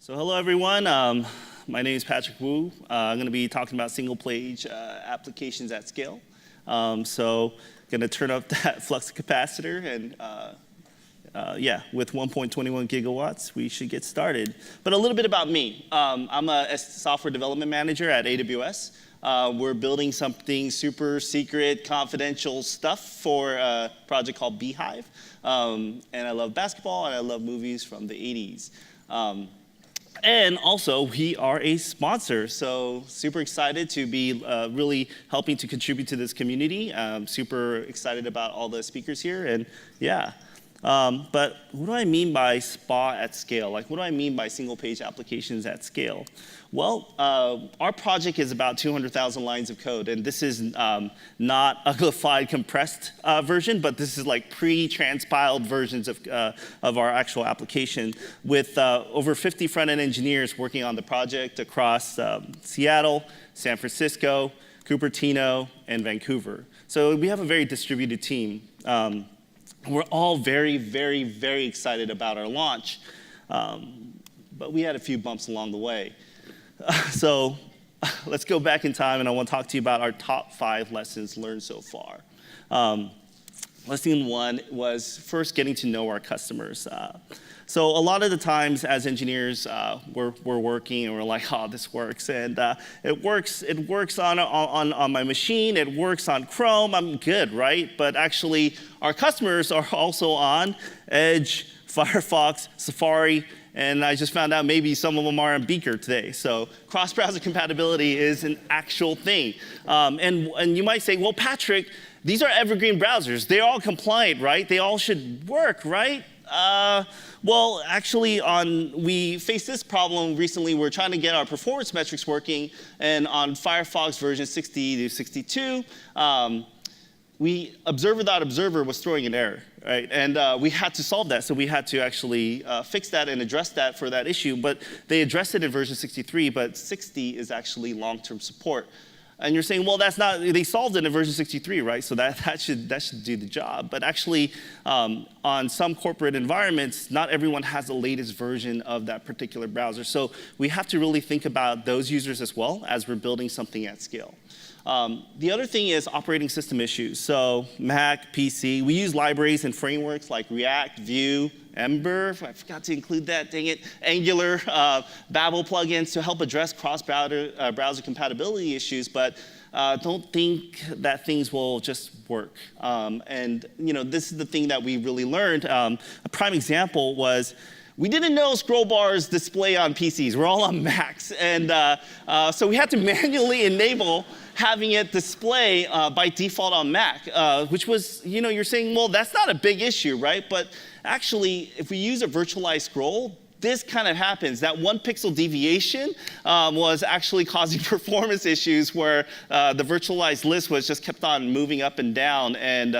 So hello, everyone. My name is Patrick Wu. I'm going to be talking about single-page applications at scale. So going to turn up that flux capacitor, and yeah, with 1.21 gigawatts, we should get started. But a little bit about me. I'm a software development manager at AWS. We're building something super secret, confidential stuff for a project called Beehive. And I love basketball, and I love movies from the 80s. And also, we are a sponsor, so super excited to be really helping to contribute to this community. Super excited about all the speakers here, and yeah. But what do I mean by SPA at scale? Like, what do I mean by single-page applications at scale? Well, our project is about 200,000 lines of code, and this is not uglified, compressed version, but this is like pre-transpiled versions of our actual application with over 50 front-end engineers working on the project across Seattle, San Francisco, Cupertino, and Vancouver. So we have a very distributed team. We're all very, very, very excited about our launch, but we had a few bumps along the way. So let's go back in time, and I want to talk to you about our top 5 lessons learned so far. Lesson 1 was first getting to know our customers. So a lot of the times as engineers, we're working and we're like, oh, this works. And it works on my machine, it works on Chrome, I'm good, right? But actually, our customers are also on Edge, Firefox, Safari, and I just found out maybe some of them are on Beaker today. So cross-browser compatibility is an actual thing. And you might say, well, Patrick, these are evergreen browsers. They're all compliant, right? They all should work, right? Well, actually, we faced this problem recently. We're trying to get our performance metrics working, and on Firefox version 60 to 62, observer.observer was throwing an error, right? And we had to solve that, so we had to actually fix that and address that for that issue. But they addressed it in version 63, but 60 is actually long-term support. And you're saying, well, that's not, they solved it in version 63, right? So that should do the job. But actually, on some corporate environments, not everyone has the latest version of that particular browser. So we have to really think about those users as well as we're building something at scale. The other thing is operating system issues. So Mac, PC, we use libraries and frameworks like React, Vue, Ember, I forgot to include that, dang it, Angular, Babel plugins to help address cross-browser compatibility issues, but don't think that things will just work. And this is the thing that we really learned. A prime example was we didn't know scroll bars display on PCs. We're all on Macs. And so we had to manually enable having it display by default on Mac, which was, you're saying, well, that's not a big issue, right? But actually, if we use a virtualized scroll, this kind of happens. That 1 pixel deviation was actually causing performance issues where the virtualized list was just kept on moving up and down, and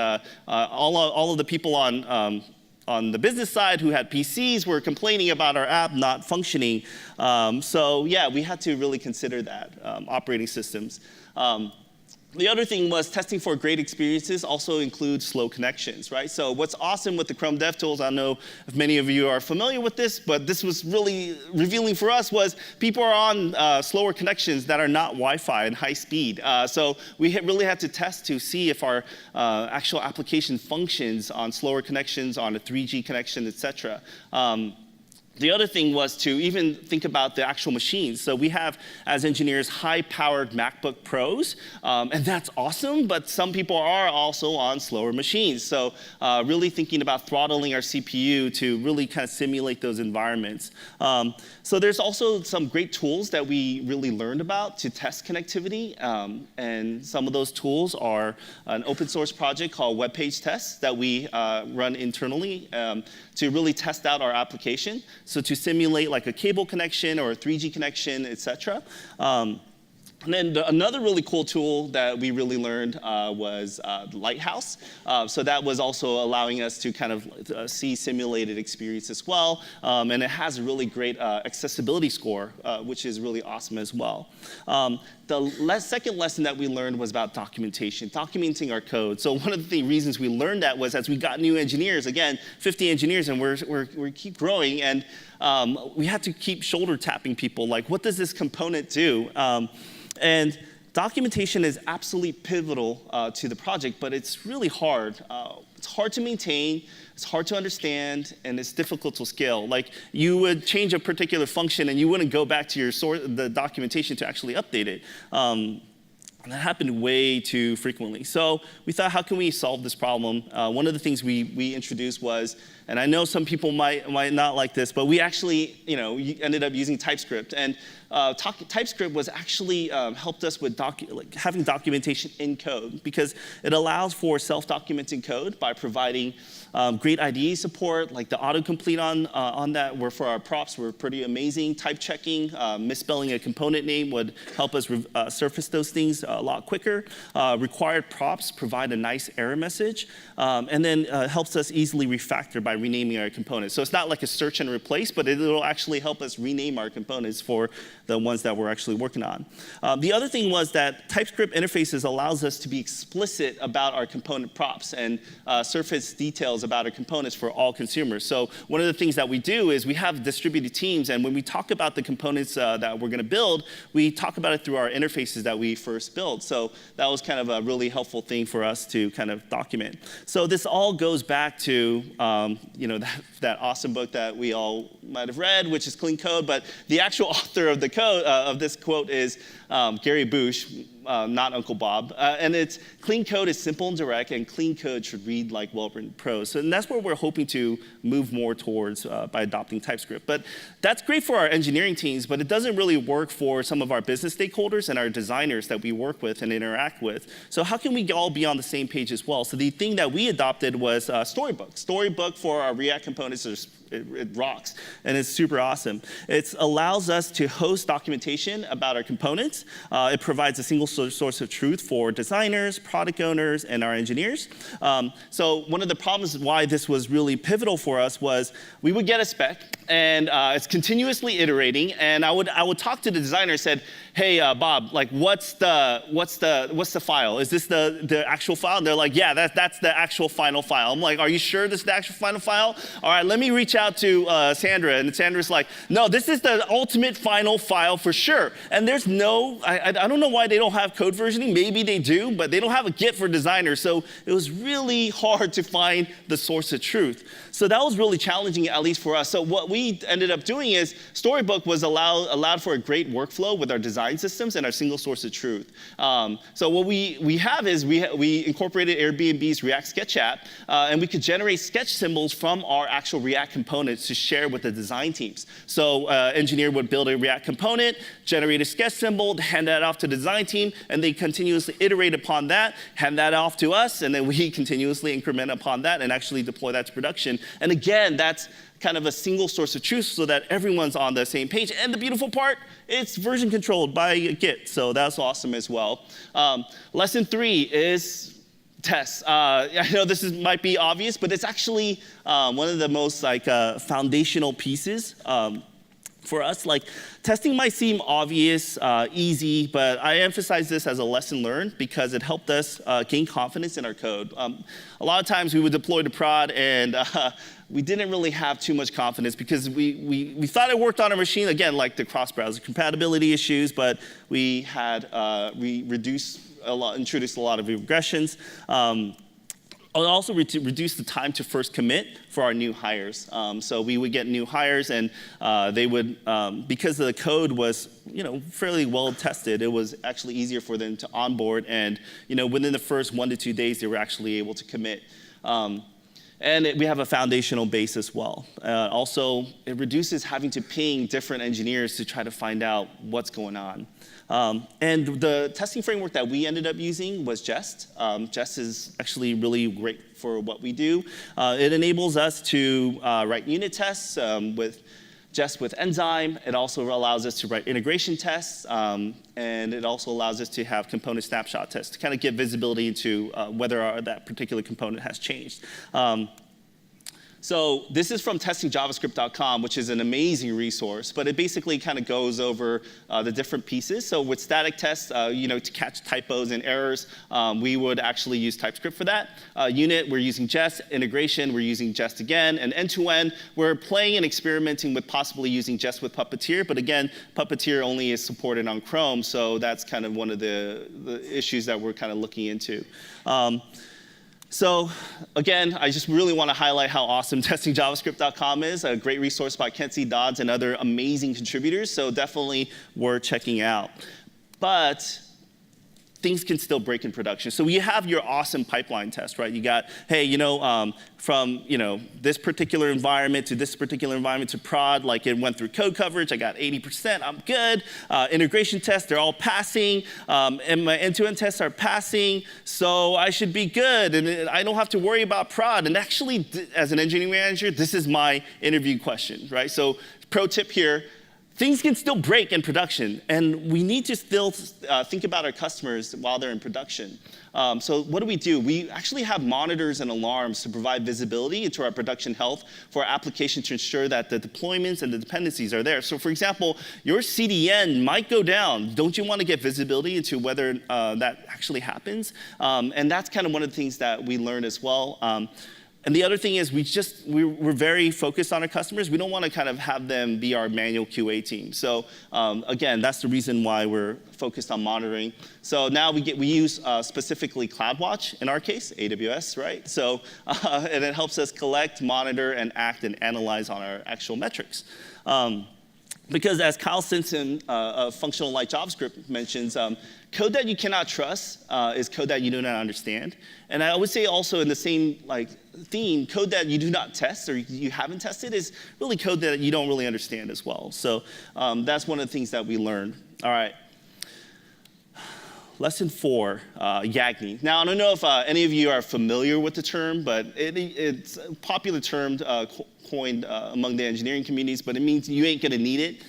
all of the people on the business side who had PCs were complaining about our app not functioning. So yeah, we had to really consider that, operating systems. The other thing was testing for great experiences also includes slow connections, right? So what's awesome with the Chrome DevTools, I don't know if many of you are familiar with this, but this was really revealing for us was people are on slower connections that are not Wi-Fi and high speed. So we really had to test to see if our actual application functions on slower connections, on a 3G connection, et cetera. The other thing was to even think about the actual machines. So we have, as engineers, high-powered MacBook Pros, and that's awesome, but some people are also on slower machines. So really thinking about throttling our CPU to really kind of simulate those environments. So there's also some great tools that we really learned about to test connectivity, and some of those tools are an open source project called Web Page Tests that we run internally to really test out our application. So to simulate like a cable connection or a 3G connection, et cetera. And then another really cool tool that we really learned was Lighthouse. So that was also allowing us to kind of see simulated experience as well. And it has a really great accessibility score, which is really awesome as well. The second lesson that we learned was about documentation, documenting our code. So one of the reasons we learned that was as we got new engineers, again, 50 engineers, and we keep growing, and we had to keep shoulder tapping people, like, what does this component do? And documentation is absolutely pivotal to the project, but it's really hard. It's hard to maintain, it's hard to understand, and it's difficult to scale. Like, you would change a particular function, and you wouldn't go back to your the documentation to actually update it. And that happened way too frequently. So we thought, how can we solve this problem? One of the things we introduced was, and I know some people might not like this, but we actually ended up using TypeScript. And TypeScript was actually helped us with having documentation in code, because it allows for self-documenting code by providing great IDE support, like the autocomplete on that, where for our props were pretty amazing. Type checking, misspelling a component name would help us surface those things a lot quicker. Required props provide a nice error message, and then helps us easily refactor by renaming our components. So it's not like a search and replace, but it will actually help us rename our components for the ones that we're actually working on. The other thing was that TypeScript interfaces allows us to be explicit about our component props and surface details about our components for all consumers. So one of the things that we do is we have distributed teams, and when we talk about the components that we're going to build, we talk about it through our interfaces that we first built. So that was kind of a really helpful thing for us to kind of document. So this all goes back to that awesome book that we all might have read, which is Clean Code, but the actual author of the code of this quote is Gary Bush, not Uncle Bob. And it's clean code is simple and direct, and clean code should read like well-written prose. So, and that's where we're hoping to move more towards by adopting TypeScript. But that's great for our engineering teams, but it doesn't really work for some of our business stakeholders and our designers that we work with and interact with. So how can we all be on the same page as well? So the thing that we adopted was Storybook. Storybook for our React components is it rocks, and it's super awesome. It allows us to host documentation about our components. It provides a single source of truth for designers, product owners, and our engineers. So one of the problems why this was really pivotal for us was we would get a spec, and it's continuously iterating. And I would talk to the designer and said, "Hey, Bob, like, what's the file? Is this the actual file?" And they're like, "Yeah, that's the actual final file." I'm like, "Are you sure this is the actual final file? All right, let me reach out to Sandra." And Sandra's like, "No, this is the ultimate final file for sure." And there's no, I don't know why they don't have code versioning. Maybe they do, but they don't have a Git for designers. So it was really hard to find the source of truth. So that was really challenging, at least for us. So what we ended up doing is Storybook was allowed for a great workflow with our design systems and our single source of truth. So what we have is we incorporated Airbnb's React Sketch app, and we could generate sketch symbols from our actual React components to share with the design teams. So engineer would build a React component, generate a sketch symbol, hand that off to the design team, and they continuously iterate upon that, hand that off to us, and then we continuously increment upon that and actually deploy that to production. And again, that's kind of a single source of truth so that everyone's on the same page. And the beautiful part, it's version controlled by Git, so that's awesome as well. Lesson 3 is tests. I know this might be obvious, but it's actually one of the most foundational pieces for us. Like, testing might seem obvious, easy, but I emphasize this as a lesson learned because it helped us gain confidence in our code. A lot of times we would deploy to prod, and we didn't really have too much confidence because we thought it worked on our machine, again, like the cross-browser compatibility issues, but we had introduced a lot of regressions. It also reduced the time to first commit for our new hires. So we would get new hires, and they would, because the code was fairly well tested, it was actually easier for them to onboard. And within the first 1 to 2 days, they were actually able to commit. And we have a foundational base as well. Also, it reduces having to ping different engineers to try to find out what's going on. And the testing framework that we ended up using was Jest. Jest is actually really great for what we do. It enables us to write unit tests with Jest with Enzyme. It also allows us to write integration tests, and it also allows us to have component snapshot tests to kind of give visibility into whether that particular component has changed. So this is from testingjavascript.com, which is an amazing resource, but it basically kind of goes over the different pieces. So with static tests, to catch typos and errors, we would actually use TypeScript for that. Unit, we're using Jest. Integration, we're using Jest again. And end-to-end, we're playing and experimenting with possibly using Jest with Puppeteer, but again, Puppeteer only is supported on Chrome, so that's kind of one of the issues that we're kind of looking into. So again, I just really want to highlight how awesome testingjavascript.com is, a great resource by Kenzie Dodds and other amazing contributors, so definitely worth checking out. But things can still break in production. So you have your awesome pipeline test, right? You got, hey, from this particular environment to this particular environment to prod, like it went through code coverage, I got 80%, I'm good. Integration tests, they're all passing, and my end-to-end tests are passing, so I should be good, and I don't have to worry about prod. And actually, as an engineering manager, this is my interview question, right? So pro tip here, things can still break in production, and we need to still think about our customers while they're in production. So what do? We actually have monitors and alarms to provide visibility into our production health for our application to ensure that the deployments and the dependencies are there. So for example, your CDN might go down. Don't you want to get visibility into whether that actually happens? And that's kind of one of the things that we learned as well. And the other thing is we're very focused on our customers. We don't want to kind of have them be our manual QA team. So again, that's the reason why we're focused on monitoring. So now we use specifically CloudWatch in our case, AWS, right? So and it helps us collect, monitor, and act and analyze on our actual metrics. Because as Kyle Simpson of Functional Light JavaScript mentions, code that you cannot trust is code that you do not understand. And I would say also in the same theme, code that you do not test or you haven't tested is really code that you don't really understand as well. So that's one of the things that we learned. All right. Lesson 4, YAGNI. Now, I don't know if any of you are familiar with the term, but it's a popular term coined among the engineering communities, but it means you ain't gonna need it.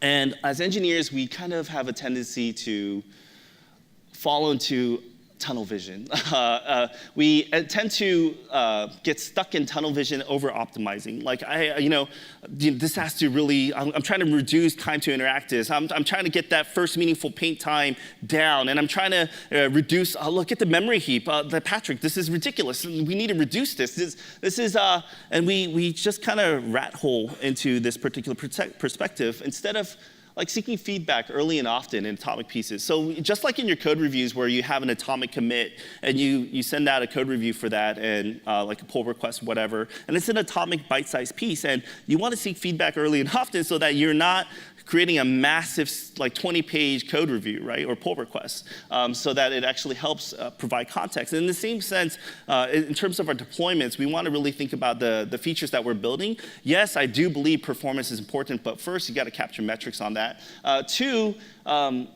And as engineers, we kind of have a tendency to fall into tunnel vision. We tend to get stuck in tunnel vision over optimizing. Like this has to really, I'm trying to reduce time to interactives. I'm trying to get that first meaningful paint time down, and I'm trying to reduce, look at the memory heap. Patrick, this is ridiculous. We need to reduce this. This is, and we just kind of rat hole into this particular perspective instead of seeking feedback early and often in atomic pieces. So just like in your code reviews where you have an atomic commit and you send out a code review for that and like a pull request, whatever, and it's an atomic bite-sized piece, and you want to seek feedback early and often so that you're not creating a massive 20-page code review, right, or pull request, so that it actually helps provide context. And in the same sense, in terms of our deployments, we want to really think about the features that we're building. Yes, I do believe performance is important, but first, you got to capture metrics on that. Two,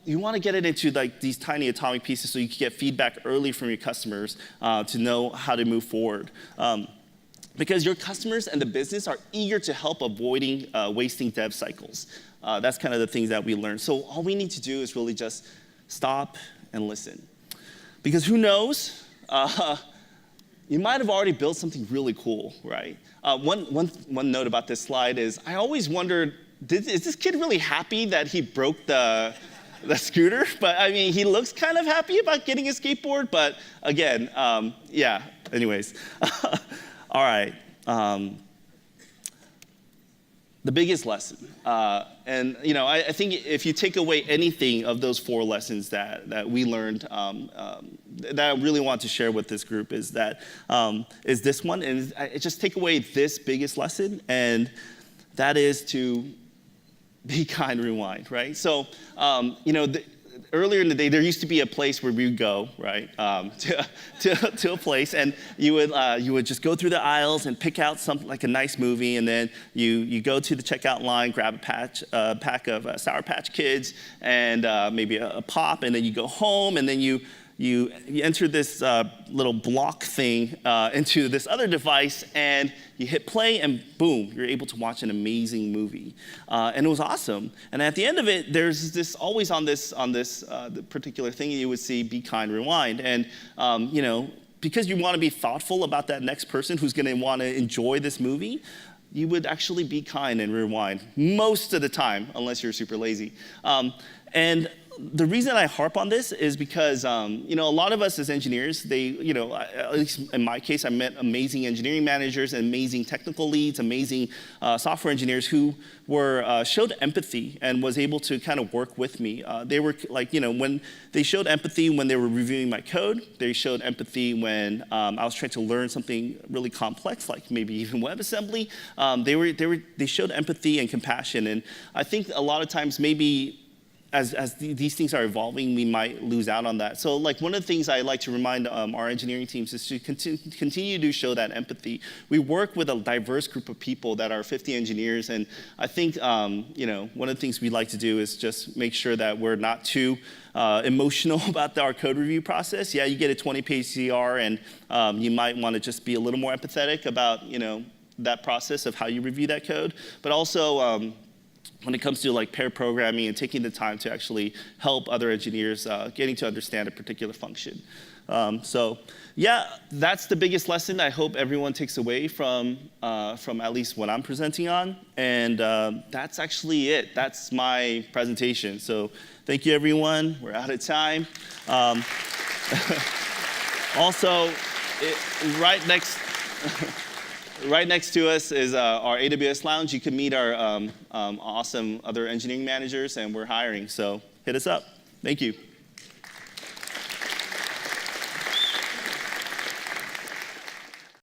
you want to get it into these tiny atomic pieces so you can get feedback early from your customers to know how to move forward. Because your customers and the business are eager to help avoiding wasting dev cycles. That's kind of the things that we learned. So all we need to do is really just stop and listen. Because who knows, you might have already built something really cool, right? One note about this slide is I always wondered, is this kid really happy that he broke the scooter? But I mean, he looks kind of happy about getting a skateboard, but again, yeah, anyways. All right. The biggest lesson, and I think if you take away anything of those 4 lessons that we learned, that I really want to share with this group is this one, and I just take away this biggest lesson, and that is to be kind, rewind, right? So, earlier in the day, there used to be a place where we would go, right, to a place, and you would just go through the aisles and pick out something like a nice movie, and then you go to the checkout line, grab a pack of Sour Patch Kids, and maybe a pop, and then you go home, and then you enter this little block thing into this other device, and you hit play, and boom, you're able to watch an amazing movie. And it was awesome. And at the end of it, there's this always on this the particular thing you would see, be kind, rewind. And because you want to be thoughtful about that next person who's going to want to enjoy this movie, you would actually be kind and rewind most of the time, unless you're super lazy. And the reason I harp on this is because a lot of us as engineers, at least in my case, I met amazing engineering managers, amazing technical leads, amazing software engineers who showed empathy and was able to kind of work with me. They were when they showed empathy when they were reviewing my code. They showed empathy when I was trying to learn something really complex, like maybe even WebAssembly. They showed empathy and compassion, and I think a lot of times maybe as these things are evolving, we might lose out on that. So one of the things I like to remind our engineering teams is to continue to show that empathy. We work with a diverse group of people that are 50 engineers, and I think one of the things we like to do is just make sure that we're not too emotional about our code review process. Yeah, you get a 20-page CR, and you might want to just be a little more empathetic about that process of how you review that code, but also when it comes to pair programming and taking the time to actually help other engineers getting to understand a particular function. So yeah, that's the biggest lesson I hope everyone takes away from at least what I'm presenting on. And that's actually it. That's my presentation. So thank you, everyone. We're out of time. Also, right next to us is our AWS lounge. You can meet our awesome other engineering managers, and we're hiring. So hit us up. Thank you.